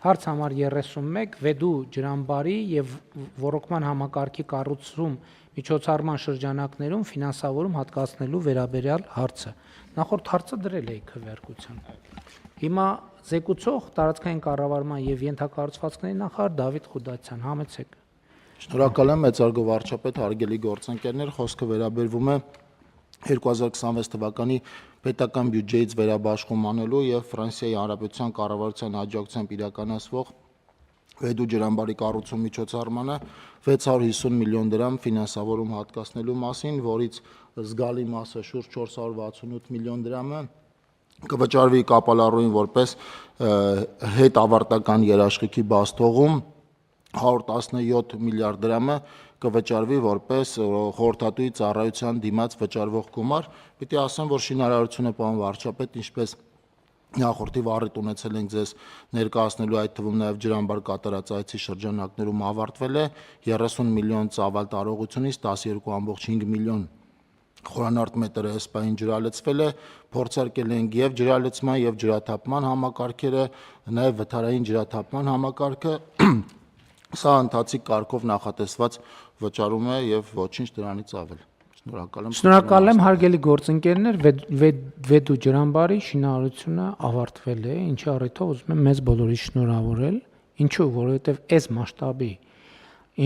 Հարց համար 31 Վեդու ջրամբարի եւ ոռոգման համակարգի կառուցում միջոցառման շրջանակներում ֆինանսավորում հատկացնելու վերաբերյալ հարցը։ Նախորդ հարցը դրել էի քվեարկության։ Հիմա զեկուցող տարածքային կառավարման եւ ենթակառուցվածքների նախարար Դավիթ Խուդացյան, համեցեք։ Շնորհակալ եմ, մեծարգո վարչապետ, հարգելի գործընկերներ, խոսքը վերաբերվում է 2026 թվականի պետական բյուջեից վերաբաշխում անելու եւ Ֆրանսիայի Հանրապետության կառավարության աջակցությամբ իրականացվող Վեդու ջրամբարի կառուցում միջոցառմանը 650 միլիոն դրամ ֆինանսավորում հատկացնելու մասին, որից զգալի մասը շուրջ 468 միլիոն դրամը կվճարվի կապալառուին որպես հետ ավարտական երաշխիքի բաստողում, 117 միլիարդ դրամը կվճարվի որպես խորհրդատուի ծառայության դիմաց վճարվող գումար։ Պիտի ասեմ, որ շինարարությունը պարոն վարչապետ, ինչպես նախորդի վառիթ ունեցել ենք ձեզ ներկայացնելու, այդ թվում նաև ջրամբար կատարած այցի շրջանակներում ավարտվել է 30 միլիոն ծավալ տարողությունից 12.5 միլիոն խորանարդ մետր էսպային ջրալցվել է, փորձարկել ենք եւ ջրալցման եւ ջրաթափման համակարգերը, նաեւ վթարային ջրաթափման համակարգը, սա ընթացիկ կարգով նախատեսված վճարում է եւ ոչինչ դրանից ավել։ Շնորհակալ եմ, հարգելի գործընկերներ, Վեդու ջրամբարի շինարարությունը ավարտվել է, ինչի առիթով ուզում եմ մեզ բոլորի շնորհավորել, ինչու, որովհետեւ այս մասշտաբի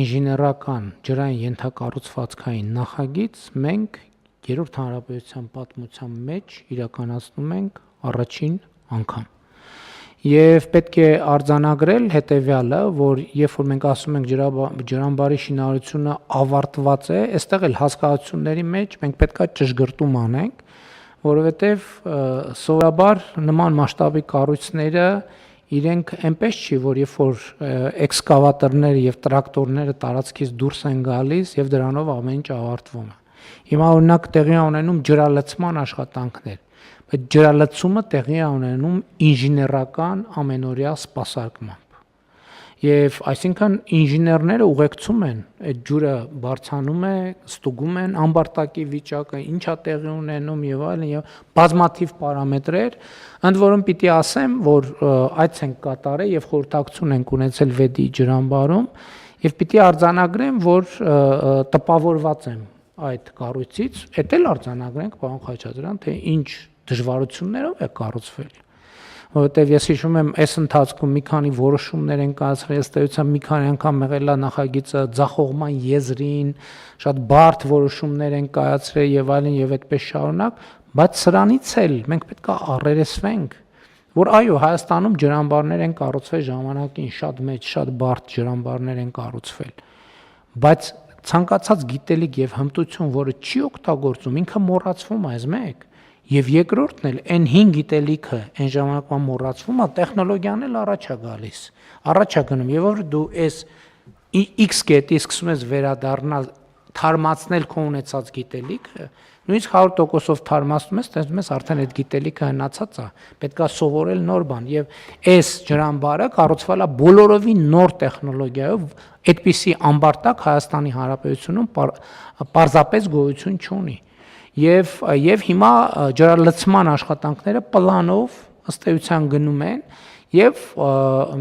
ինժեներական ջրային ենթակառուցվածքային նախագիծ մենք Երրորդ հանրապետության պատմության մեջ իրականացնում ենք առաջին անգամ։ Եվ պետք է արձանագրել հետևյալը, որ երբ որ մենք ասում ենք ջրամբարի շինարարությունը ավարտված է, այստեղ էլ հասկացությունների մեջ մենք պետքա ճշգրտում անենք, որովհետև սովորաբար նման մասշտաբի կառույցները իրենք այնպես չի, որ երբ որ էքսկավատորները եւ տրակտորները տարածքից դուրս են գալիս եւ դրանով ամեն ինչ ավարտվում է։ Հիմա օրինակ տեղի է ունենում ջրալցման աշխատանքներ, բայց ջրալցումը տեղի է ունենում ինժեներական ամենօրյա սպասարկմամբ։ Եվ այսինքն ինժեներները ուղեկցում են, այդ ջուրը բարձանում է, ստուգում են ամբարտակի վիճակը, ինչա տեղի ունենում եւ այլն եւ բազմաթիվ պարամետրեր, ընդ որում պիտի ասեմ, որ այց ենք կատարել եւ խորհրդակցություն ենք ունեցել Վեդի ջրամբարում եւ պիտի արձանագրեմ, որ տպավորված եմ այդ կառույցից, էդ էլ արձանագրենք պարոն Խաչատրյան, թե ինչ դժվարություններով է կառուցվել, որովհետև ես հիշում եմ, այս ընթացքում մի քանի որոշումներ են կայացրել, ըստ էության մի քանի անգամ եղել է նախագիծը ձախողման եզրին, շատ բարդ որոշումներ են կայացրել եւ այլն եւ այդպես շարունակ, բայց սրանից էլ մենք պետք է առերեսվենք, որ այո, Հայաստանում ջրամբարներ են կառուցվել ժամանակին, շատ մեծ, շատ բարդ ջրամբարներ են կառուցվել, բայց ցանկացած գիտելիք եւ հմտություն, որը չի օգտագործում, ինքը մոռացվում է, այս մեկ։ Եվ երկրորդն էլ այն 5 գիտելիքը այն ժամանակվա մոռացվում է, տեխնոլոգիան էլ առաջ է գալիս։ Առաջ է գնում, եւ որ դու այս X կետի սկսում ես վերադառնալ, թարմացնել քո ունեցած գիտելիքը, նույնիսկ 100%-ով թարմացնում ես, տեսնում ես արդեն այդ գիտելիքը հնացած է, պետքա սովորել նոր բան եւ այս ջրամբարը կառուցվել է բոլորովին նոր տեխնոլոգիայով, այդպիսի ամբարտակ Հայաստանի Հանրապետությունում պարզապես գոյություն չունի։ Եվ հիմա ջրալցման աշխատանքները պլանով ըստ էության գնում են եւ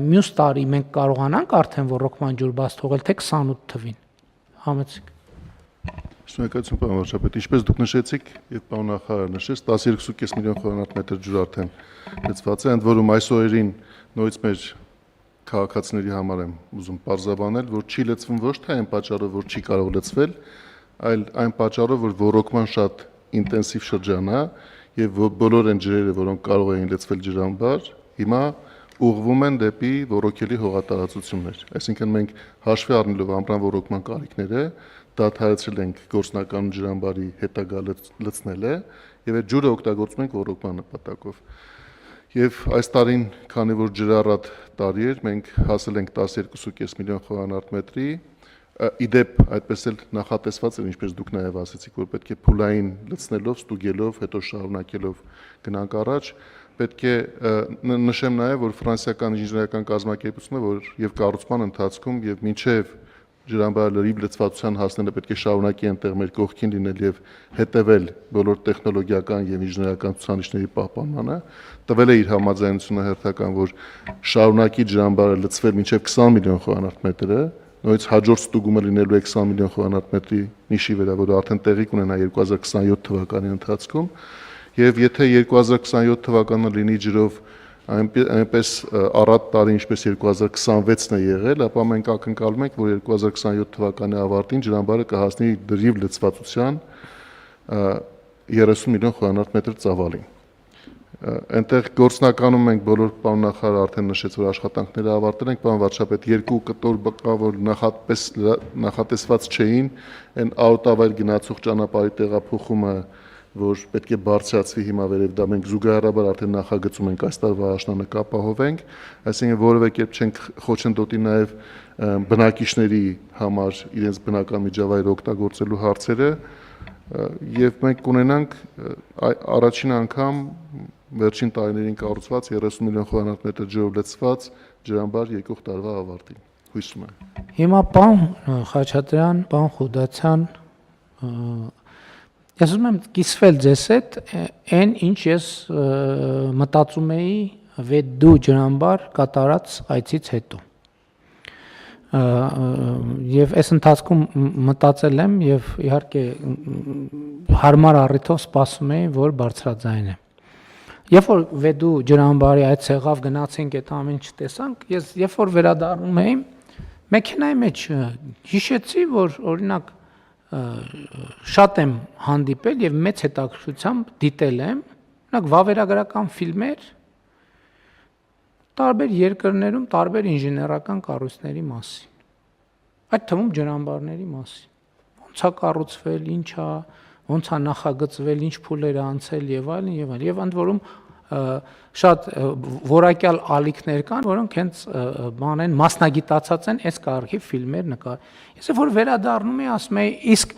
մյուս տարի մենք կարողանանք արդեն ոռոգման ջուր բաց թողել թե 28 թվին։ Համեցեք։ Շնորհակալություն պարոն վարչապետ, ինչպես դուք նշեցիք եւ պարոն նախարարը նշեց, 12.5 միլիոն խորանարդ մետր ջուր արդեն լցված է, ընդ որում այս օրերին նորից մեր քաղաքացիների համար եմ ուզում պարզաբանել, որ չի լցվում ոչ թե այն պատճառով, որ չի կարող լցվել, այլ այն պատճառով, որ ոռոգման շատ ինտենսիվ շրջան է եւ բոլոր այն ջրերը, որոնք կարող էին լցվել ջրամբար, հիմա ուղղվում են դեպի ոռոգելի հողատարածություններ։ Այսինքն մենք հաշվի առնելով ամռան ոռոգման կարիքները, դադարեցրել ենք գործնական ջրամբարի հետագա լցնելը եւ այդ ջուրը օգտագործում ենք ոռոգման նպատակով։ Եվ այս տարին, քանի որ ջրառատ տարի էր, մենք հասել ենք 12.5 միլիոն խորանարդ մետրի, իդեպ այդպես էլ նախատեսված էր, ինչպես դուք նաև ասացիք, որ պետք է փուլային լցնելով, ստուգելով, հետո շարունակելով գնանք առաջ, պետք է նշեմ նաև, որ ֆրանսիական ինժեներական կազմակերպությունը, որ եւ կառուցման ընթացքում եւ մինչեւ ջրամբարը լրիվ լծվածության հասնելը պետք է շարունակի այնտեղ մեր կողքին լինել եւ հետեւել բոլոր տեխնոլոգիական եւ ինժեներական ցուցանիշների պահպանմանը, տվել է իր համաձայնությունը հերթական, որ շարունակի ջրամբարը լծվել մինչեւ 20 միլիոն խորանարդ մետրը, նույնիսկ հաջորդ ստուգումը լինելու է 20 միլիոն խորանարդ մետրի նիշի վրա, որը արդեն տեղի կունենա 2027 թվականի ընթացքում, եւ եթե 2027 թվականը լինի ջրով այնպես առատ տարի, ինչպես 2026-ն է եղել, ապա մենք ակնկալում ենք, որ 2027 թվականի ավարտին ջրամբարը կհասնի դրիվ լծվածության 30 միլիոն խորանարդ մետր ծավալին։ Այնտեղ գործնականում մենք բոլոր պարոն նախարարը արդեն նշեց, որ աշխատանքները ավարտել ենք, պարոն վարչապետ, 2 կտոր բկա, որ նախատեսված չէին, այն աուտավայր գնացող ճանապարհի տեղափոխումը, որ պետք է բարձրացվի հիմա վերև, դա մենք զուգահեռաբար արդեն նախագծում ենք այս տարվա աշնանը կապահովենք, այսինքն որևէ կերպ չենք խոչընդոտի նաև բնակիչների համար իրենց բնական միջավայրը օգտագործելու հարցերը, եւ մենք կունենանք առաջին անգամ վերջին տարիներին կառուցված 30 միլիոն խորանարդ մետր ջրով լցված ջրամբար եկող տարվա ավարտին, հույսում եմ։ Հիմա պարոն Խաչատրյան, պարոն Խուդացյան, ես ուզում եմ կիսվել ձեզ հետ այն ինչ ես մտածում էի Վեդու ջրամբար կատարած այցից հետո։ Եվ այս ընթացքում մտածել եմ եւ իհարկե հարմար առիթով սպասում էի, որ բարձրաձայնեմ։ Երբ որ Վեդու ջրամբարի այց եղավ, գնացինք այդ ամեն ինչ տեսանք, ես երբ որ վերադառնում էի, մեքենայի մեջ հիշեցի, որ օրինակ շատ եմ հանդիպել եւ մեծ հետաքրքրությամբ դիտել եմ, օրինակ վավերագրական ֆիլմեր տարբեր երկրներում տարբեր ինժեներական կառույցների մասին, այդ թվում ջրամբարների մասին, ոնց է կառուցվել, ինչ է, ոնց է նախագծվել, ինչ փուլեր է անցել եւ այլն եւ այլն, եւ ընդ որում շատ որակյալ ալիքներ կան, որոնք հենց բան են մասնագիտացած են այս կարգի ֆիլմեր նկար։ Ես որ վերադառնում եմ, ասում եմ, իսկ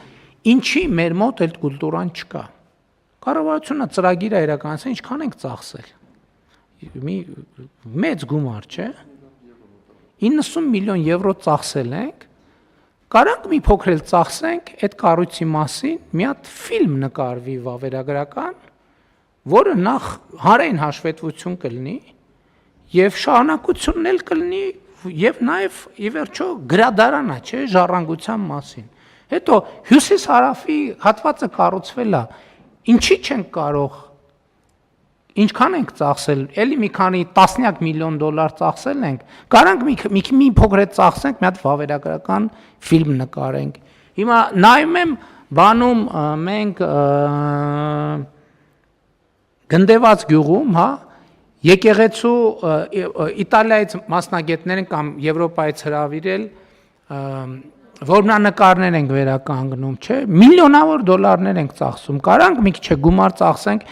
ինչի մեր մոտ այդ կուլտուրան չկա։ Կառավարությունը ծրագիր է իրականացրել, ինչքան ենք ծախսել։ Մի մեծ գումար, չէ՞։ 90 միլիոն եվրո ծախսել ենք, կարանք մի փոքր էլ ծախսենք այդ կառույցի մասին, մի հատ ֆիլմ նկարվի վավերագրական, որը նախ հանրային հաշվետվություն կլինի եւ շարունակությունն էլ կլինի եւ նաեւ ի վերջո գրադարան է, չէ՞, ժառանգության մասին։ Հետո հյուսիս-հարավի հատվածը կառուցվել է, ինչի չենք կարող, ինչքան ենք ծախսել, էլի մի քանի տասնյակ միլիոն դոլար ծախսել ենք, կարանք մի փոքր է ծախսենք, մի հատ վավերագրական ֆիլմ նկարենք։ Հիմա նայում եմ, բանում մենք Գնդեված գյուղում, հա, եկեղեցու Իտալիայից մասնագետներ են կամ Եվրոպայից հրավիրել, որմնանկարներ ենք վերականգնում, չէ՞, միլիոնավոր դոլարներ ենք ծախսում, կարանք մի քիչ գումար ծախսենք,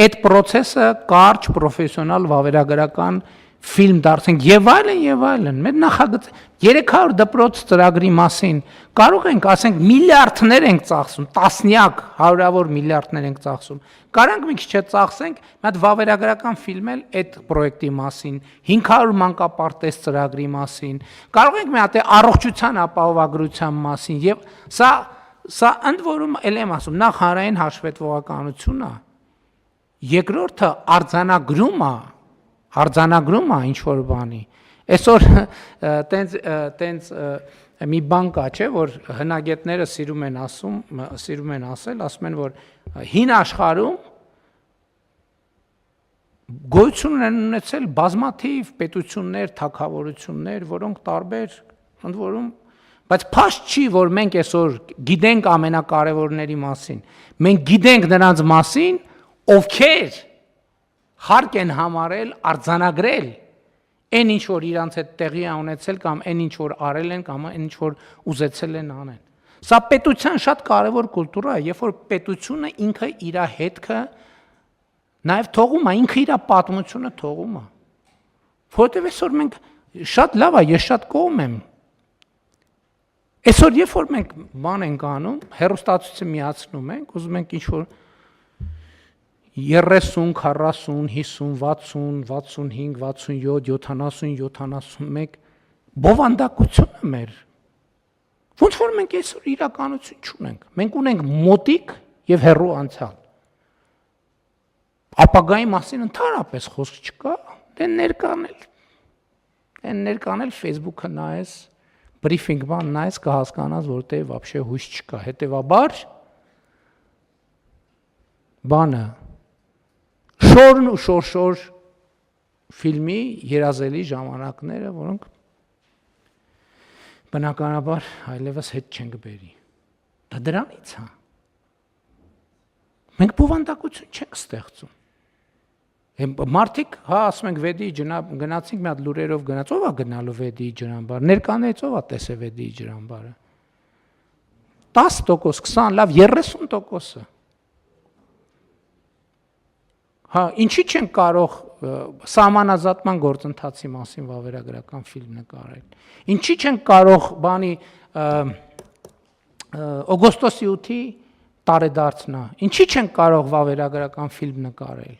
այդ process-ը կարճ պրոֆեսիոնալ վավերագրական ֆիլմ դարձնենք եւ այլն, մեր նախագծը 300 դպրոց ծրագրի մասին կարող ենք ասենք միլիարդներ ենք ծախսում, տասնյակ, հարյուրավոր միլիարդներ ենք ծախսում։ Կարանք մի քիչ ծախսենք, մի հատ վավերագրական ֆիլմ էլ այդ պրոյեկտի մասին, 500 մանկապարտեզ ծրագրի մասին, կարող ենք մի հատ առողջության ապահովագրության մասին եւ սա ընդ որում էլ եմ ասում, նախ հանրային հաշվետվողականությունն է, երկրորդը արձանագրում է ինչ որ բանի։ Այսօր տենց մի բան կա, չէ, որ հնագետները սիրում են ասել, ասում են, որ հին աշխարհում գոյություն են ունեցել բազմաթիվ պետություններ, թագավորություններ, որոնք տարբեր, ընդ որում, բայց փաստ չի, որ մենք այսօր գիտենք ամենակարևորների մասին։ Մենք գիտենք նրանց մասին, ովքեր հարկ են համարել արձանագրել այն ինչ որ իրանց հետ տեղի է ունեցել կամ այն ինչ որ արել են կամ այն ինչ որ ուզեցել են անեն։ Սա պետության շատ կարևոր կուլտուրա է, երբ որ պետությունը ինքը իր հետքը նաև թողում է, ինքը իր պատմությունը թողում է։ Որտեւ այսօր մենք շատ լավ է, ես շատ կողմ եմ։ Այսօր երբ որ մենք բան ենք անում, հեռուստացույցը միացնում ենք, ուզում ենք ինչ որ 30, 40, 50, 60, 65, 67, 70, 71 բովանդակությունը մեր, Ոնց որ մենք այսօր իրականություն չունենք։ Մենք ունենք մոտիկ եւ հեռու անցյալ։ Ապագայի մասին ընդհանրապես խոսք չկա, դե ներկանել Facebook-ը նայես, բրիֆինգ բան նայես կհասկանաս, որտեղ вообще հույս չկա։ Հետևաբար բանը շորն ու շորշոր ֆիլմի երազելի ժամանակները, որոնք բնականաբար այլևս հետ չեն գբերի։ Դա դրանից է։ Մենք բովանդակություն չենք ստեղծում։ Մարդիկ, հա, ասում ենք վեդի գնացինք մի հատ լուրերով գնաց, ով է գնալու վեդի ջրամբար, ներկանից ով է տեսել վեդի ջրամբարը։ 10%, 20, լավ 30%-ը։ Հա, ինչի չեն կարող սահմանազատման գործընթացի մասին վավերագրական ֆիլմ նկարել։ Ինչի չեն կարող բանի օգոստոսի 8-ի տարեդարձն է։ Ինչի չեն կարող վավերագրական ֆիլմ նկարել։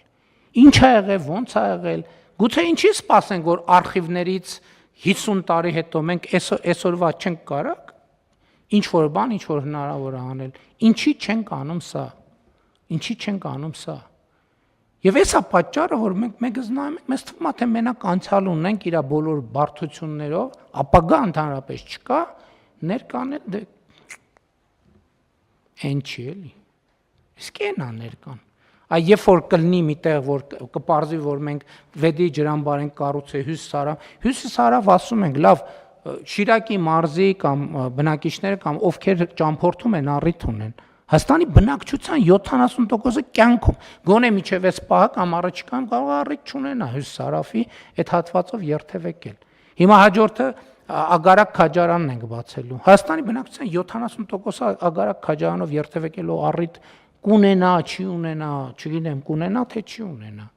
Ինչ ա եղել, ոնց ա եղել։ Գուցե ինչի սպասենք, որ արխիվներից 50 տարի հետո մենք այսօրվա չենք կարող ինչ որ բան, ինչ որ հնարավոր է անել։ Ինչի չենք անում սա։ Ինչի չենք անում սա։ Եվ էսա պատճառը, որ մենք զնայում ենք, մեզ թվում է թե մենակ անցյալ ունենք իր բոլոր բարդություններով, ապագա ընդհանրապես չկա, ներկան դե այն չի էլի։ Իսկ այն է ներկան։ Այ երբ որ կլինի միտեղ, որ կպարզվի, որ մենք վեդի ջրամբար ենք կառուցել Հյուսիսարավ ասում ենք, լավ, Շիրակի մարզի կամ բնակիչները կամ ովքեր ճամփորդում են առիթ ունեն։ Հայաստանի բնակչության 70%-ը կյանքում գոնե միջև այս պահը կամ առաջիկայում կարող է առիթ չունենա Հյուսիսարավի այդ հատվածով երթևեկել։ Հիմա հաջորդը Ագարակ քաջարանն ենք բացելու։ Հայաստանի բնակչության 70%-ը Ագարակ քաջարանով երթևեկելու առիթ կունենա, չի ունենա, չգիտեմ, կունենա թե չի ունենա։